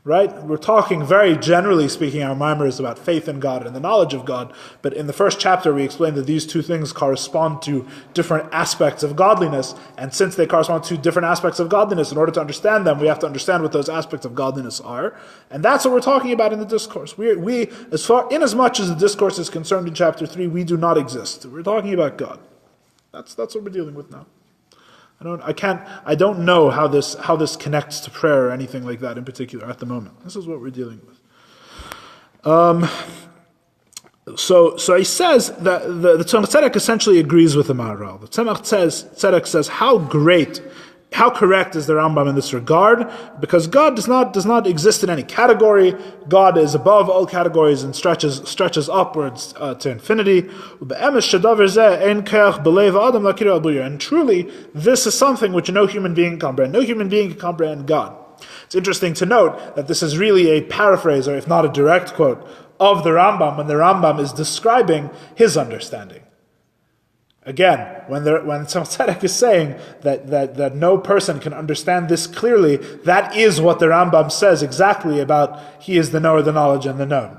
[SPEAKER 2] Right? We're talking, very generally speaking, our Maimer is about faith in God and the knowledge of God, but in the first chapter we explained that these two things correspond to different aspects of godliness, and since they correspond to different aspects of godliness, in order to understand them, we have to understand what those aspects of godliness are, and that's what we're talking about in the discourse. We as much as the discourse is concerned in chapter 3, we do not exist. We're talking about God. That's what we're dealing with now. I don't know how this connects to prayer or anything like that in particular at the moment. This is what we're dealing with. So he says that the Tzemach Tzedek essentially agrees with the Maharal. The Tzemach Tzedek says how correct is the Rambam in this regard? Because God does not exist in any category. God is above all categories and stretches upwards to infinity. And truly, this is something which no human being can comprehend. No human being can comprehend God. It's interesting to note that this is really a paraphrase, or if not a direct quote, of the Rambam when the Rambam is describing his understanding. Again, when Tzemach Tzedek is saying that no person can understand this clearly, that is what the Rambam says exactly about he is the knower, the knowledge, and the known.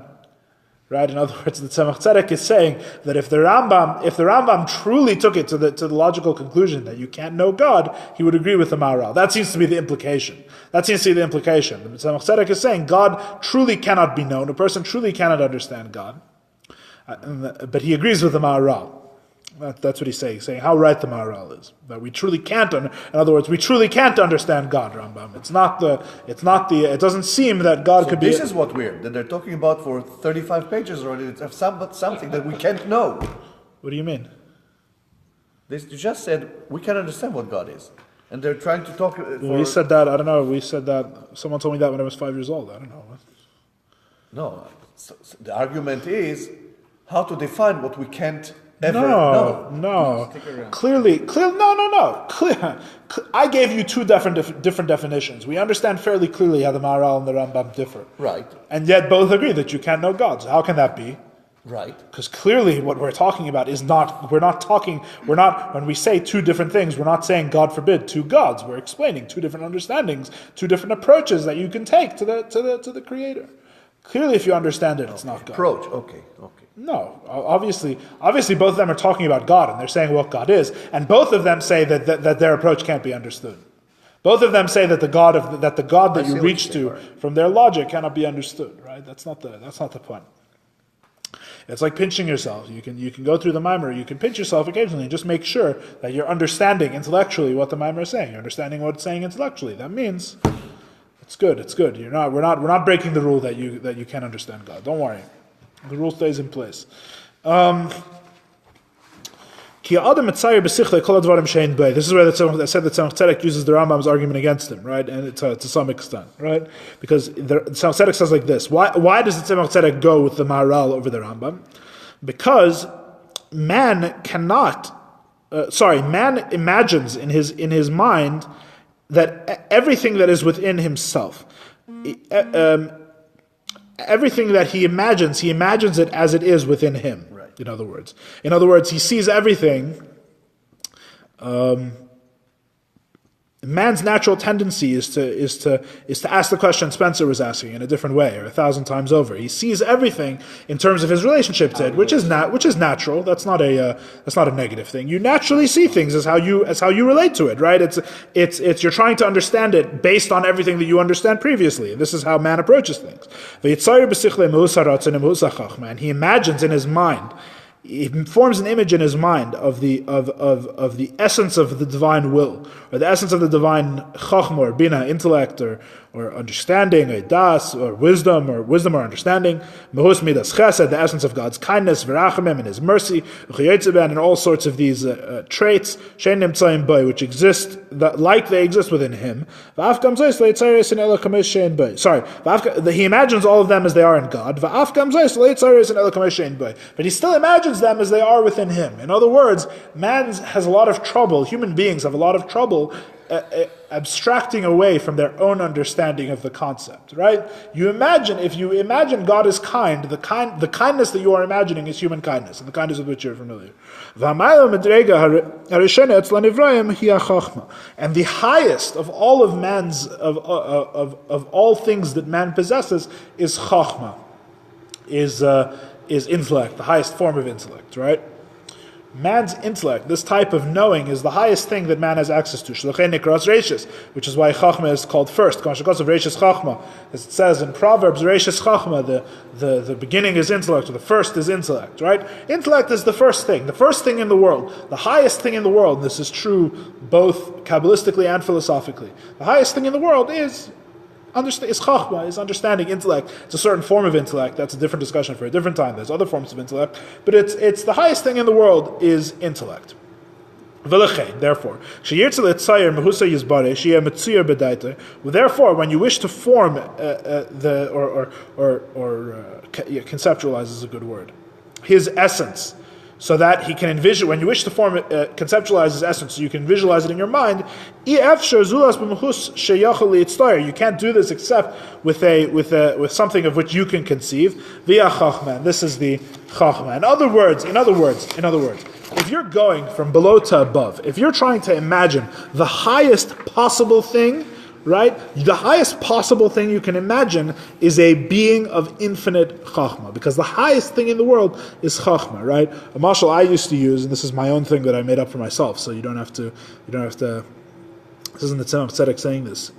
[SPEAKER 2] Right? In other words, the Tzemach Tzedek is saying that if the Rambam truly took it to the logical conclusion that you can't know God, he would agree with the Maharal. That seems to be the implication. The Tzemach Tzedek is saying God truly cannot be known. A person truly cannot understand God. But he agrees with the Maharal. That's what he's saying. He's saying how right the Maharal is. That we truly can't. In other words, we truly can't understand God, Rambam. It doesn't seem that God could be.
[SPEAKER 4] This is what weird that they're talking about for 35 pages already. It's something that we can't know.
[SPEAKER 2] What do you mean?
[SPEAKER 4] You just said we can't understand what God is, and they're trying to talk.
[SPEAKER 2] We said that. I don't know. We said that. Someone told me that when I was 5 years old. I don't know.
[SPEAKER 4] No. So the argument is how to define what we can't.
[SPEAKER 2] No. Clearly, no. I gave you two different definitions. We understand fairly clearly how the Maharal and the Rambam differ.
[SPEAKER 4] Right.
[SPEAKER 2] And yet both agree that you can't know God. So how can that be?
[SPEAKER 4] Right.
[SPEAKER 2] Because clearly what we're talking about is when we say two different things, we're not saying, God forbid, two gods. We're explaining two different understandings, two different approaches that you can take to the Creator. Clearly, if you understand it, it's not God.
[SPEAKER 4] Approach, okay.
[SPEAKER 2] No, obviously, both of them are talking about God, and they're saying what God is, and both of them say that their approach can't be understood. Both of them say that the God that you reach to from their logic cannot be understood. Right? That's not the point. It's like pinching yourself. You can go through the Maimer, you can pinch yourself occasionally, and just make sure that you're understanding intellectually what the Maimer is saying. You're understanding what it's saying intellectually. That means it's good. We're not breaking the rule that you can't understand God. Don't worry. The rule stays in place. This is where I said that Tzemach Tzedek uses the Rambam's argument against him, right? And to some extent, right? Because the Tzemach Tzedek says like this: Why does the Tzemach Tzedek go with the Maharal over the Rambam? Because man imagines in his mind that everything that is within himself. Everything that he imagines it as it is within him. Right. In other words, he sees everything. Man's natural tendency is to ask the question Spencer was asking in a different way, or 1,000 times over. He sees everything in terms of his relationship to it, which is natural. That's not a negative thing. You naturally see things as how you relate to it, right? It's you're trying to understand it based on everything that you understand previously. This is how man approaches things. Man, he imagines in his mind. He forms an image in his mind of the essence of the divine will, or the essence of the divine chachma, or bina, intellect, understanding, a das, or wisdom or understanding, Mehus midas chesed, the essence of God's kindness, v'rachamim, and His mercy, and all sorts of these traits, shein nimtzaim bo, which exist like they exist within Him. Sorry, He imagines all of them as they are in God, but He still imagines them as they are within Him. In other words, man has a lot of trouble, human beings have a lot of trouble abstracting away from their own understanding of the concept, right? If you imagine God is kind, the kindness that you are imagining is human kindness, and the kindness with which you're familiar. And the highest of all of man's of all things that man possesses is chachma, is intellect, the highest form of intellect, right? Man's intellect, this type of knowing, is the highest thing that man has access to. Which is why Chachma is called first. As it says in Proverbs, the beginning is intellect, or the first is intellect, right? Intellect is the first thing in the world, the highest thing in the world. This is true both Kabbalistically and philosophically. The highest thing in the world is chachma, is understanding, intellect. It's a certain form of intellect. That's a different discussion for a different time. There's other forms of intellect, but it's the highest thing in the world is intellect. Therefore, when you wish to form conceptualize is a good word, His essence, so that He can envision, when you wish to conceptualize His essence, so you can visualize it in your mind, you can't do this except with something of which you can conceive, via chachma. This is the chachma. In other words, if you're going from below to above, if you're trying to imagine the highest possible thing, right? The highest possible thing you can imagine is a being of infinite chachma, because the highest thing in the world is chachma, right? A mashal I used to use, and this is my own thing that I made up for myself, so you don't have to. This isn't the Tzemach Tzedek saying this,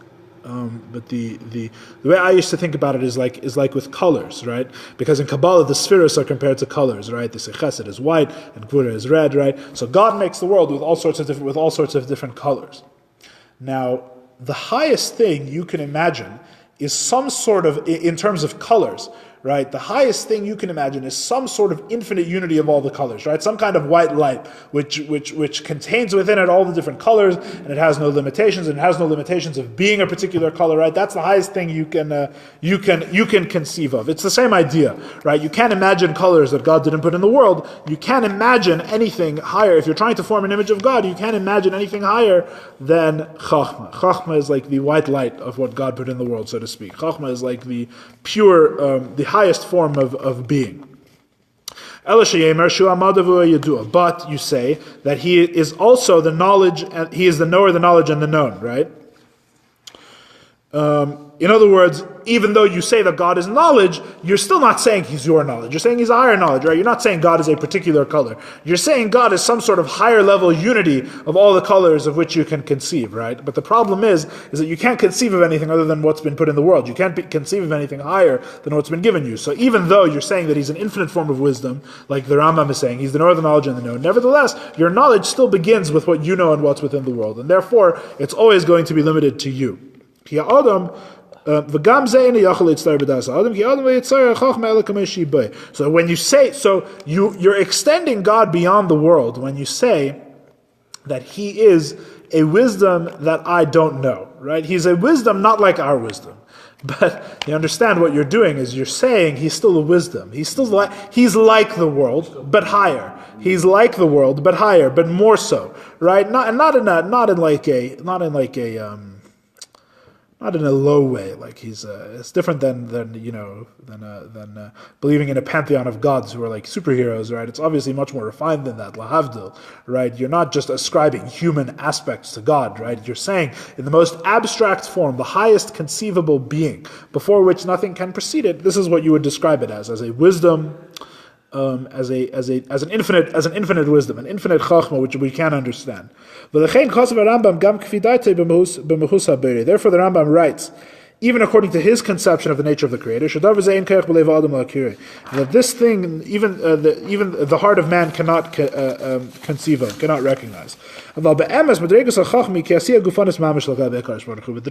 [SPEAKER 2] but the way I used to think about it is like with colors, right? Because in Kabbalah the spheres are compared to colors, right? They say Chesed is white and Gvura is red, right? So God makes the world with all sorts of different colors. Now, the highest thing you can imagine is some sort of, in terms of colors, right? The highest thing you can imagine is some sort of infinite unity of all the colors, right? Some kind of white light, which contains within it all the different colors, and it has no limitations, and it has no limitations of being a particular color, right? That's the highest thing you can conceive of. It's the same idea, right? You can't imagine colors that God didn't put in the world. You can't imagine anything higher. If you're trying to form an image of God, you can't imagine anything higher than Chachma. Chachma is like the white light of what God put in the world, so to speak. Chachma is like the pure, the highest form of being. But you say that He is also the knowledge, and He is the knower, the knowledge, and the known, right? In other words, even though you say that God is knowledge, you're still not saying He's your knowledge. You're saying He's a higher knowledge, right? You're not saying God is a particular color. You're saying God is some sort of higher level unity of all the colors of which you can conceive, right? But the problem is that you can't conceive of anything other than what's been put in the world. You can't conceive of anything higher than what's been given you. So even though you're saying that He's an infinite form of wisdom, like the Rambam is saying, He's the knower, the knowledge, and the known, nevertheless, your knowledge still begins with what you know and what's within the world. And therefore, it's always going to be limited to you. So when you say, you're extending God beyond the world when you say that He is a wisdom that I don't know, right? He's a wisdom not like our wisdom. But you understand what you're doing is you're saying He's still a wisdom. He's like the world, but higher. He's like the world, but higher, but more so, right? Not in a low way, like He's. It's different than believing in a pantheon of gods who are like superheroes, right? It's obviously much more refined than that, lahavdil, right? You're not just ascribing human aspects to God, right? You're saying in the most abstract form, the highest conceivable being, before which nothing can precede it. This is what you would describe it as a wisdom. As an infinite wisdom, an infinite chachma which we can't understand. Therefore, the Rambam writes even according to his conception of the nature of the Creator, that this thing, even the heart of man cannot conceive of, cannot recognize. But the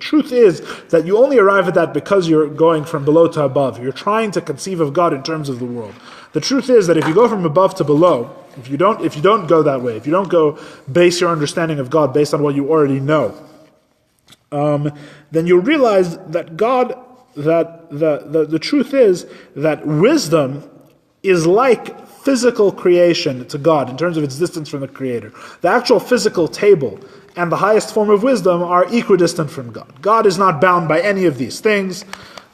[SPEAKER 2] truth is that you only arrive at that because you're going from below to above. You're trying to conceive of God in terms of the world. The truth is that if you go from above to below, if you don't go that way, if you don't go base your understanding of God based on what you already know, then you'll realize that the truth is that wisdom is like physical creation to God in terms of its distance from the Creator. The actual physical table and the highest form of wisdom are equidistant from God. God is not bound by any of these things.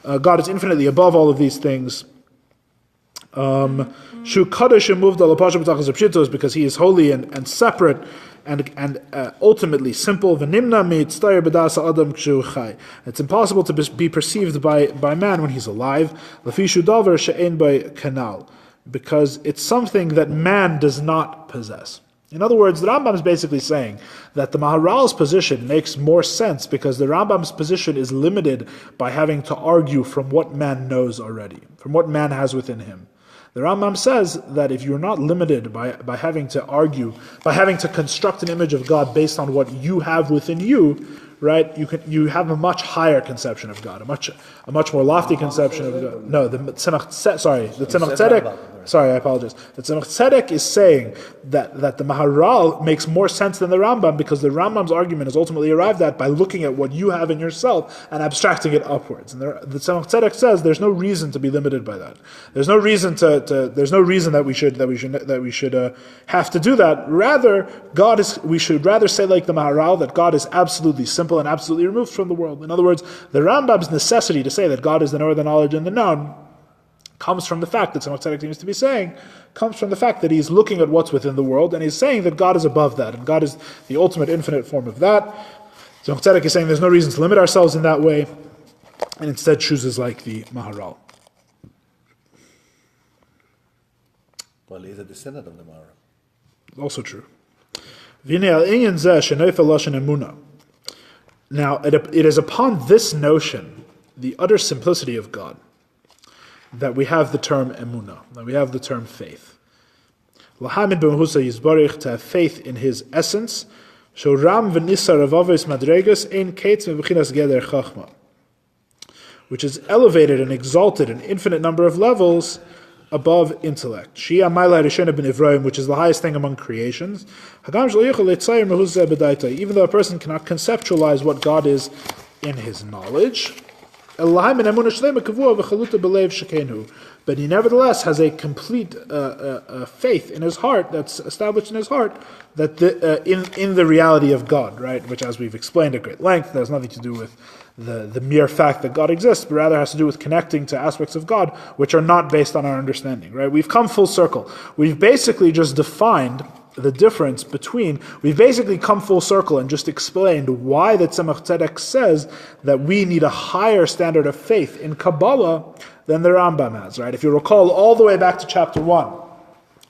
[SPEAKER 2] God is infinitely above all of these things. Shu Kaddish moved is because he is holy and separate and ultimately simple. It's impossible to be perceived by man when he's alive. Because it's something that man does not possess. In other words, the Rambam is basically saying that the Maharal's position makes more sense because the Rambam's position is limited by having to argue from what man knows already, from what man has within him. The Rambam says that if you're not limited by having to argue, by having to construct an image of God based on what you have within you, right? You have a much higher conception of God, a much more lofty conception of God. No, the Tzemach Tzedek. Sorry, I apologize. The Tzemach Tzedek is saying that the Maharal makes more sense than the Rambam because the Rambam's argument is ultimately arrived at by looking at what you have in yourself and abstracting it upwards. And the Tzemach Tzedek says there's no reason to be limited by that. There's no reason there's no reason that we should have to do that. Rather, we should rather say like the Maharal that God is absolutely simple and absolutely removed from the world. In other words, the Rambam's necessity to say that God is the knower, the knowledge, and the known comes from the fact that Tzemach Tzedek seems to be saying, comes from the fact that he's looking at what's within the world and he's saying that God is above that and God is the ultimate infinite form of that. Tzemach Tzedek is saying there's no reason to limit ourselves in that way and instead chooses like the Maharal.
[SPEAKER 4] Well, he's a descendant of the Maharal.
[SPEAKER 2] Also true. Now, it is upon this notion, the utter simplicity of God, that we have the term emunah, that we have the term faith. Lahamid b'mehusa yizbarich, to have faith in his essence, shoram v'nisa ravavis madregas ein kates me'b'chinas geder chachma, which is elevated and exalted in infinite number of levels above intellect. Shia Maila Rishena ben Ivraim, which is the highest thing among creations. Even though a person cannot conceptualize what God is in his knowledge, but he nevertheless has a complete faith in his heart that's established in his heart that in the reality of God, right? Which, as we've explained at great length, has nothing to do with the mere fact that God exists, but rather has to do with connecting to aspects of God which are not based on our understanding, right? We've come full circle. We've basically just defined the difference between, we've basically come full circle and just explained why the Tzemach Tzedek says that we need a higher standard of faith in Kabbalah than the Rambam has, right? If you recall all the way back to chapter 1,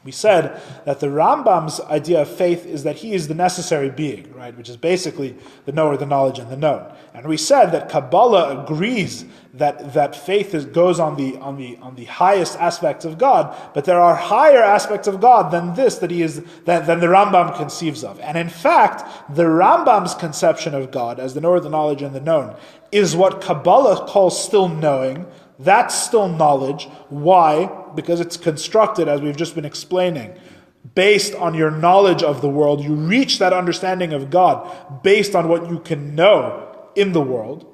[SPEAKER 2] we said that the Rambam's idea of faith is that he is the necessary being, right? Which is basically the knower, the knowledge, and the known. And we said that Kabbalah agrees that faith goes on the highest aspects of God, but there are higher aspects of God than this that he is than the Rambam conceives of. And in fact, the Rambam's conception of God as the knower, the knowledge, and the known is what Kabbalah calls still knowing. That's still knowledge. Why? Because it's constructed, as we've just been explaining, based on your knowledge of the world. You reach that understanding of God based on what you can know in the world,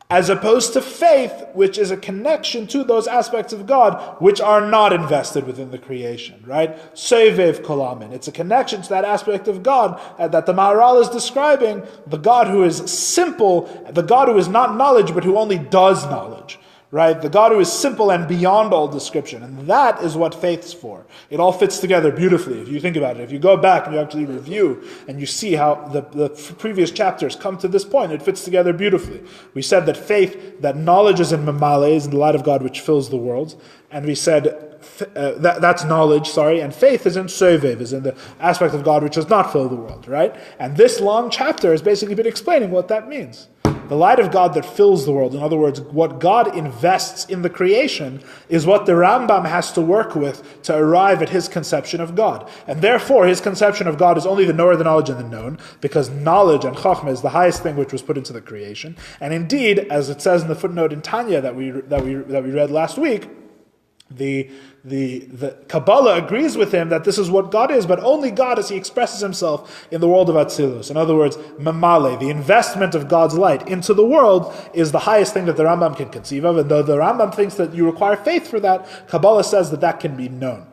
[SPEAKER 2] as opposed to faith, which is a connection to those aspects of God which are not invested within the creation, right? Sovev kolamin. It's a connection to that aspect of God that the Maharal is describing, the God who is simple, the God who is not knowledge, but who only does knowledge. Right? The God who is simple and beyond all description. And that is what faith's for. It all fits together beautifully if you think about it. If you go back and you actually review and you see how the previous chapters come to this point, it fits together beautifully. We said that faith, that knowledge is in Mamale, is in the light of God which fills the world. And we said that's knowledge, and faith is in Sovev, is in the aspect of God which does not fill the world, right? And this long chapter has basically been explaining what that means. the light of God that fills the world. In other words, what God invests in the creation is what the Rambam has to work with to arrive at his conception of God. And therefore, his conception of God is only the knower, the knowledge, and the known, because knowledge and chachma is the highest thing which was put into the creation. And indeed, as it says in the footnote in Tanya that we read last week, the Kabbalah agrees with him that this is what God is, but only God as he expresses himself in the world of Atzilus. In other words, mamale, the investment of God's light into the world, is the highest thing that the Rambam can conceive of. And though the Rambam thinks that you require faith for that, Kabbalah says that that can be known.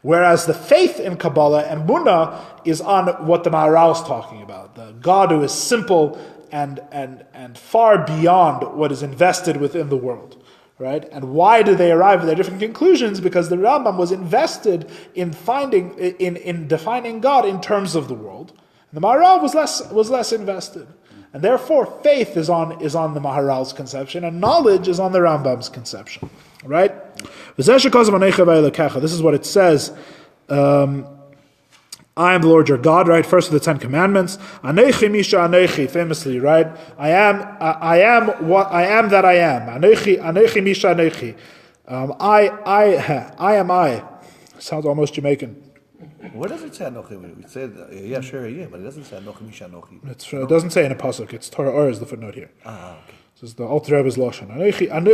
[SPEAKER 2] Whereas the faith in Kabbalah and Munah is on what the Maharal is talking about, the God who is simple and far beyond what is invested within the world. Right? And why do they arrive at their different conclusions? Because the Rambam was invested in defining God in terms of the world. And the Maharal was less invested. And therefore faith is on the Maharal's conception, and knowledge is on the Rambam's conception. Right? This is what it says. I am the Lord your God, right? First of the Ten Commandments. Anechi Misha Anechi, famously, right? I am that I am. Anechi Misha Anechi. I am I. Sounds almost Jamaican.
[SPEAKER 4] Where does it say Anochi? It said, yeah, sure, yeah, but it doesn't say Anochi Misha Anochi.
[SPEAKER 2] It doesn't say in a pasuk. It's Torah or is the footnote here.
[SPEAKER 4] Okay.
[SPEAKER 2] This is the Alter Rebbe's Lashon.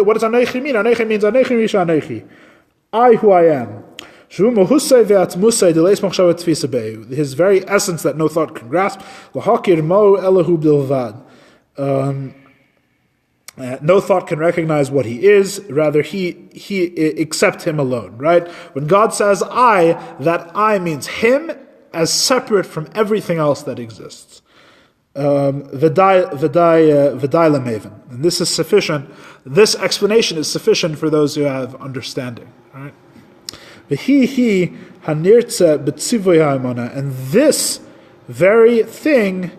[SPEAKER 2] What does Anechi mean? Anechi means Anechi Misha Anechi. I who I am. His very essence that no thought can grasp. No thought can recognize what he is, rather he except him alone, right? When God says I, that I means him as separate from everything else that exists. V'dai l'meven. And this is sufficient. This explanation is sufficient for those who have understanding, right? And this very thing,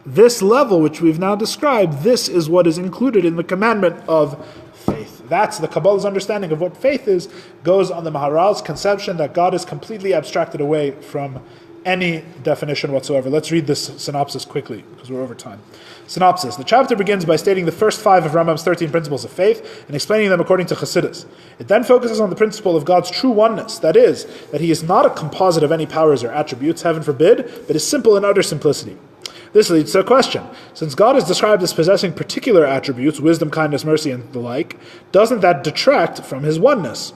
[SPEAKER 2] this level which we've now described, this is what is included in the commandment of faith. That's the Kabbalah's understanding of what faith is, goes on the Maharal's conception that God is completely abstracted away from any definition whatsoever. Let's read this synopsis quickly, because we're over time. Synopsis. The chapter begins by stating the first 5 of Rambam's 13 principles of faith and explaining them according to Chassidus. It then focuses on the principle of God's true oneness, that is, that he is not a composite of any powers or attributes, heaven forbid, but is simple in utter simplicity. This leads to a question. Since God is described as possessing particular attributes, wisdom, kindness, mercy, and the like, doesn't that detract from his oneness?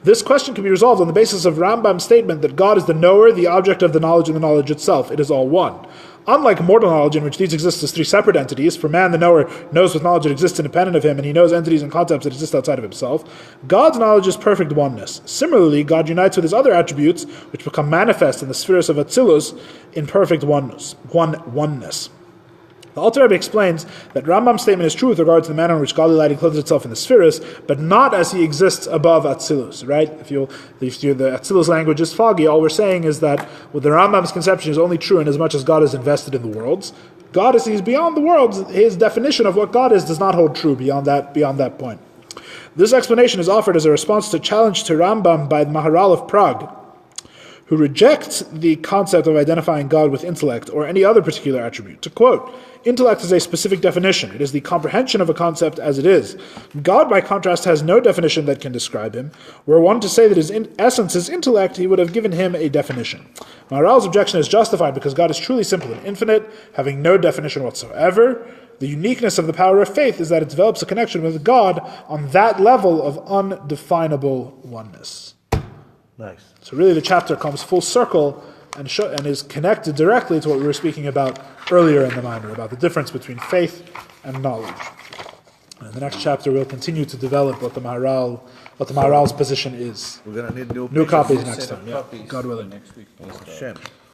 [SPEAKER 2] This question can be resolved on the basis of Rambam's statement that God is the knower, the object of the knowledge, and the knowledge itself. It is all one. Unlike mortal knowledge, in which these exist as 3 separate entities, for man, the knower, knows with knowledge that exists independent of him, and he knows entities and concepts that exist outside of himself, God's knowledge is perfect oneness. Similarly, God unites with his other attributes, which become manifest in the spheres of Atzilus, in perfect oneness. The Alter Rebbe explains that Rambam's statement is true with regard to the manner in which godly light encloses itself in the spheres, but not as he exists above Atzilus, right? If the Atzilus language is foggy, all we're saying is that the Rambam's conception is only true in as much as God is invested in the worlds. God is he's beyond the worlds. His definition of what God is does not hold true beyond that point. This explanation is offered as a response to challenge to Rambam by the Maharal of Prague, who rejects the concept of identifying God with intellect or any other particular attribute. To quote, intellect is a specific definition. It is the comprehension of a concept as it is. God, by contrast, has no definition that can describe him. Were one to say that his essence is intellect, he would have given him a definition. Maharal's objection is justified because God is truly simple and infinite, having no definition whatsoever. The uniqueness of the power of faith is that it develops a connection with God on that level of undefinable oneness.
[SPEAKER 4] Nice.
[SPEAKER 2] So really the chapter comes full circle and is connected directly to what we were speaking about earlier in the minor, about the difference between faith and knowledge. And in the next chapter we'll continue to develop what the Maharal's position is.
[SPEAKER 4] We're going to need
[SPEAKER 2] New copies next time, yeah. God willing.
[SPEAKER 1] Next week.
[SPEAKER 4] Hashem.